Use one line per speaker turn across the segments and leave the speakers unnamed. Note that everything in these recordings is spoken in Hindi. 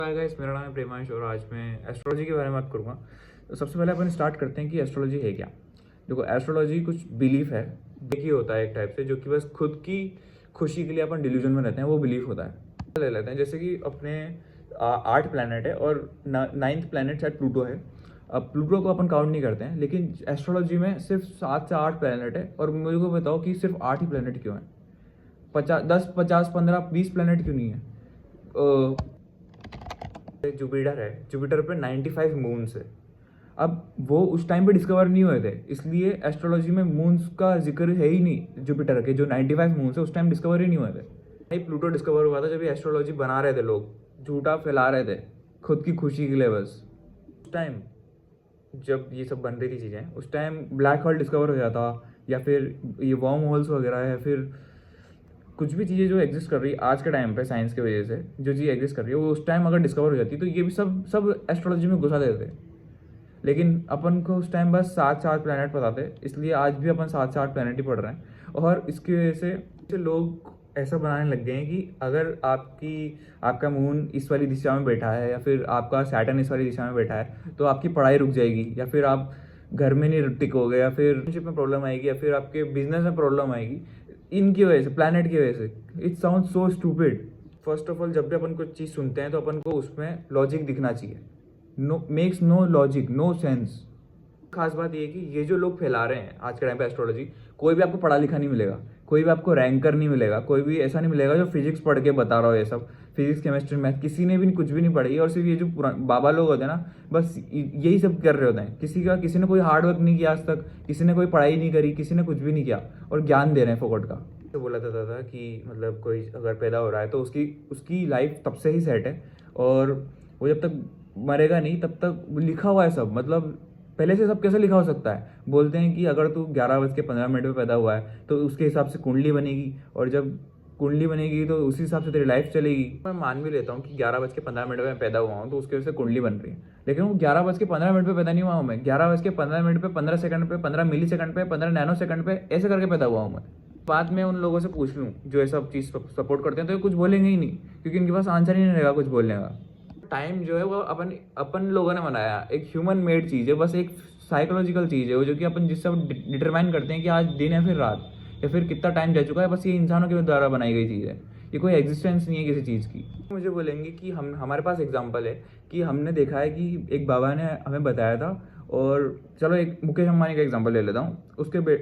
हाय गाइस, मेरा नाम है प्रेमांश और आज मैं एस्ट्रोलॉजी के बारे में बात करूँगा। तो सबसे पहले अपन स्टार्ट करते हैं कि एस्ट्रोलॉजी है क्या। देखो, एस्ट्रोलॉजी कुछ बिलीफ है, देखिए होता है एक टाइप से, जो कि बस खुद की खुशी के लिए अपन डिल्यूजन में रहते हैं, वो बिलीफ होता है। ले लेते हैं जैसे कि अपने 8 प्लैनेट है और 9th प्लैनेट शायद प्लूटो है। अब प्लूटो को अपन काउंट नहीं करते हैं, लेकिन एस्ट्रोलॉजी में सिर्फ 7 से 8 प्लैनेट है। और मुझे को बताओ कि सिर्फ 8 ही प्लैनेट क्यों है? 10, 50, 15, 20 प्लैनेट क्यों नहीं है? जुपिटर है, जुपिटर पे 95 मून्स है। अब वो उस टाइम पे डिस्कवर नहीं हुए थे, इसलिए एस्ट्रोलॉजी में मून्स का जिक्र है ही नहीं। जुपिटर के जो 95 मून्स है उस टाइम डिस्कवर ही नहीं हुए थे। भाई प्लूटो डिस्कवर हुआ था जब ये एस्ट्रोलॉजी बना रहे थे, लोग झूठा फैला रहे थे खुद की खुशी के लिए बस। उस टाइम जब ये सब बन रही थी चीज़ें, उस टाइम ब्लैक होल डिस्कवर हो जाता, या फिर ये वर्म होल्स वगैरह, या फिर कुछ भी चीज़ें जो एग्जिस्ट कर रही है आज के टाइम पे साइंस की वजह से, जो चीज़ एग्जिस्ट कर रही है वो उस टाइम अगर डिस्कवर हो जाती तो ये भी सब सब एस्ट्रोलॉजी में घुसा देते। लेकिन अपन को उस टाइम बस 7 प्लैनेट पता थे, इसलिए आज भी अपन 7 प्लैनेट ही पढ़ रहे हैं। और इसकी वजह से लोग ऐसा बनाने लग गए हैं कि अगर आपका मून इस वाली दिशा में बैठा है, या फिर आपका सैटर्न इस वाली दिशा में बैठा है, तो आपकी पढ़ाई रुक जाएगी, या फिर आप घर में नहीं टिकोगे, या फिर रिलेशनशिप में प्रॉब्लम आएगी, या फिर आपके बिजनेस में प्रॉब्लम आएगी, इनकी वजह से, प्लैनेट की वजह से। It sound so stupid. First of all, जब भी अपन कुछ चीज़ सुनते हैं तो अपन को उसमें लॉजिक दिखना चाहिए। No makes no logic, no sense. खास बात ये है कि ये जो लोग फैला रहे हैं आज के टाइम पे एस्ट्रोलॉजी, कोई भी आपको पढ़ा लिखा नहीं मिलेगा, कोई भी आपको रैंकर नहीं मिलेगा, कोई भी ऐसा नहीं मिलेगा जो फिजिक्स पढ़ के बता रहा हो। ये सब फिजिक्स, केमिस्ट्री, मैथ किसी ने भी कुछ भी नहीं पढ़ी। और सिर्फ ये जो बाबा लोग होते हैं ना, बस यही सब कर रहे होते हैं। किसी ने कोई हार्ड वर्क नहीं किया आज तक, किसी ने कोई पढ़ाई नहीं करी, किसी ने कुछ भी नहीं किया, और ज्ञान दे रहे हैं फोकट का। तो बोला जाता था कि मतलब कोई अगर पैदा हो रहा है तो उसकी उसकी लाइफ तब से ही सेट है, और वो जब तक मरेगा नहीं तब तक लिखा हुआ है सब। मतलब पहले से सब कैसे लिखा हो सकता है? बोलते हैं कि अगर तू 11:15 पे पैदा हुआ है तो उसके हिसाब से कुंडली बनेगी, और जब कुंडली बनेगी तो उसी हिसाब से तेरी लाइफ चलेगी। मैं मान भी लेता हूँ कि 11:15 पे पैदा हुआ हूँ तो उसकी वजह से कुंडली बन रही है, लेकिन वो 11:15 पे पैदा नहीं हुआ हूँ मैं। 11:15 पे, 15 सेकंड पे, 15 मिली सेकंड पे, 15 नैनो सेकंड पे, ऐसे करके पैदा हुआ हूँ मैं। बाद में उन लोगों से पूछ लूँ जो ये सब चीज़ सपोर्ट करते हैं, तो ये कुछ बोलेंगे ही नहीं, क्योंकि इनके पास आंसर ही नहीं रहेगा कुछ बोलने का। टाइम जो है वो अपन अपन लोगों ने बनाया, एक ह्यूमन मेड चीज़ है, बस एक साइकोलॉजिकल चीज़ है वो, जो कि अपन जिससे डिटरमाइन करते हैं कि आज दिन है फिर रात, या फिर कितना टाइम जा चुका है। बस ये इंसानों के द्वारा बनाई गई चीज़ है, ये कोई एग्जिस्टेंस नहीं है किसी चीज़ की। मुझे बोलेंगे कि हमारे पास एग्जांपल है कि हमने देखा है कि एक बाबा ने हमें बताया था। और चलो एक मुकेश अंबानी का एग्जांपल ले लेता हूँ।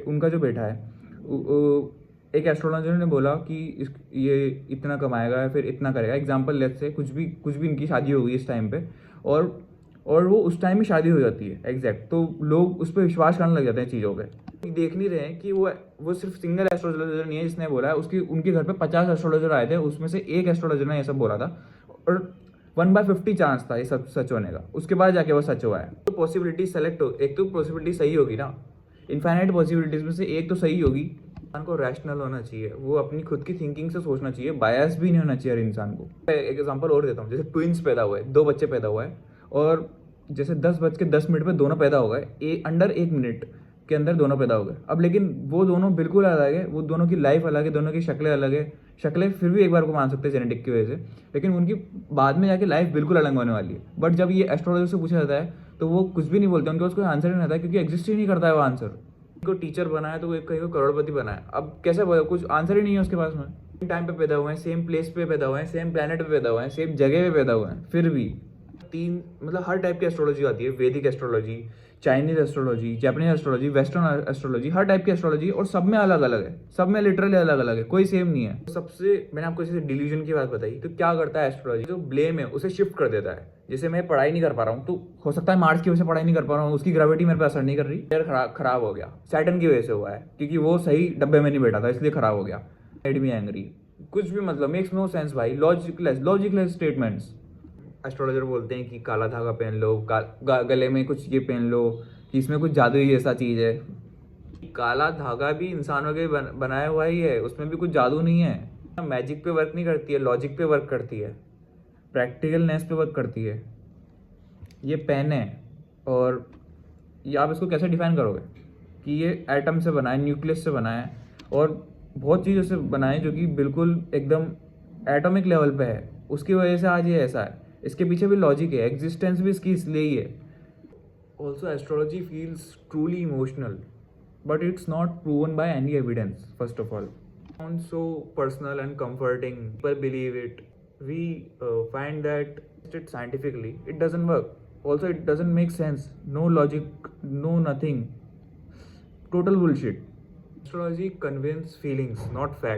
उनका जो बेटा है, एक एस्ट्रोलॉजर ने बोला कि ये इतना कमाएगा या फिर इतना करेगा। एग्जांपल लेट्स से कुछ भी इनकी शादी हो गई इस टाइम पे, और वो उस टाइम में शादी हो जाती है एग्जैक्ट, तो लोग उस पर विश्वास करने लग जाते हैं चीज़ों पे। देख नहीं रहे हैं कि वो सिर्फ सिंगल एस्ट्रोलॉजर नहीं है जिसने बोला है। उनके घर पे 50 एस्ट्रोलॉजर आए थे, उसमें से एक एस्ट्रोलॉजर ने ये सब बोला था, और 1/50 चांस था ये सब सच होने का। उसके बाद जाके वो सच हुआ है। तो पॉसिबिलिटी सेलेक्ट हो, एक तो पॉसिबिलिटी सही होगी ना, इनफाइनाइट पॉसिबिलिटीज में से एक तो सही होगी। इंसान को रैशनल होना चाहिए, वो अपनी खुद की थिंकिंग से सोचना चाहिए, बायस भी नहीं होना चाहिए हर इंसान को। एक एग्जांपल और देता हूँ, जैसे ट्विंस पैदा हुए, 2 बच्चे पैदा हुए, और जैसे 10:10 पे दोनों पैदा हो गए, अंडर 1 मिनट के अंदर दोनों पैदा हो गए। अब लेकिन वो दोनों बिल्कुल अलग है, वो दोनों की लाइफ अलग है, दोनों की शक्लें अलग है। शक्लें फिर भी एक बार को मान सकते हैं जेनेटिक की वजह से, लेकिन उनकी बाद में जाके लाइफ बिल्कुल अलग होने वाली है। बट जब ये एस्ट्रोलॉजर से पूछा जाता है तो वो कुछ भी नहीं बोलते, उनके पास कोई आंसर नहीं रहता है, क्योंकि एग्जिस्ट ही नहीं करता है वो आंसर। को टीचर बना है तो कहीं को करोड़पति बना है, अब कैसे बोले, कुछ आंसर ही नहीं है उसके पास में। सेम टाइम पे पैदा हुए हैं, सेम प्लेस पे पैदा हुए हैं, सेम प्लेनेट पे पैदा हुए हैं, सेम जगह पे पैदा हुए हैं, फिर भी मतलब हर टाइप की एस्ट्रोलॉजी आती है। Vedic astrology, Chinese astrology, Japanese astrology, western astrology, हर टाइप की एस्ट्रोलॉजी, और सब में अलग अलग है, सब में लिटरली अलग अलग है, कोई सेम नहीं है। सबसे मैंने आपको जैसे डिल्यूजन की बात बताई, तो क्या करता है एस्ट्रोलॉजी, जो ब्लेम है उसे शिफ्ट कर देता है। जैसे मैं पढ़ाई नहीं कर पा रहा हूँ, तो हो सकता है मार्स की वजह से पढ़ाई नहीं कर पा रहा हूँ, उसकी ग्रेविटी मेरे पे असर नहीं कर रही, यार खराब हो गया, सैटर्न की वजह से हुआ है, क्योंकि वो सही डब्बे में नहीं बैठा था इसलिए खराब हो गया। एडमी एंग्री, कुछ भी मतलब मेक्स नो सेंस भाई, लॉजिकलेस स्टेटमेंट्स। एस्ट्रोलॉजर बोलते हैं कि काला धागा पहन लो, गले में कुछ ये पहन लो कि इसमें कुछ जादुई जैसा चीज़ है। काला धागा भी इंसानों के बनाया हुआ ही है, उसमें भी कुछ जादू नहीं है। मैजिक पे वर्क नहीं करती है, लॉजिक पे वर्क करती है, प्रैक्टिकलनेस पे वर्क करती है। ये पेन है, और ये आप इसको कैसे डिफाइन करोगे कि ये एटम से बना है, न्यूक्लियस से बना है, और बहुत चीज़ों से बना है जो कि बिल्कुल एकदम एटॉमिक लेवल पे है, उसकी वजह से आज ये ऐसा है। इसके पीछे भी लॉजिक है, एग्जिस्टेंस भी इसकी इसलिए ही है. Also, astrology feels truly emotional, but it's not proven by any evidence, first of all. It sounds so personal and comforting. People believe it. We find that it scientifically, it doesn't work. Also, it doesn't make sense. No logic, no nothing. Total bullshit. Astrology conveys feelings, not facts.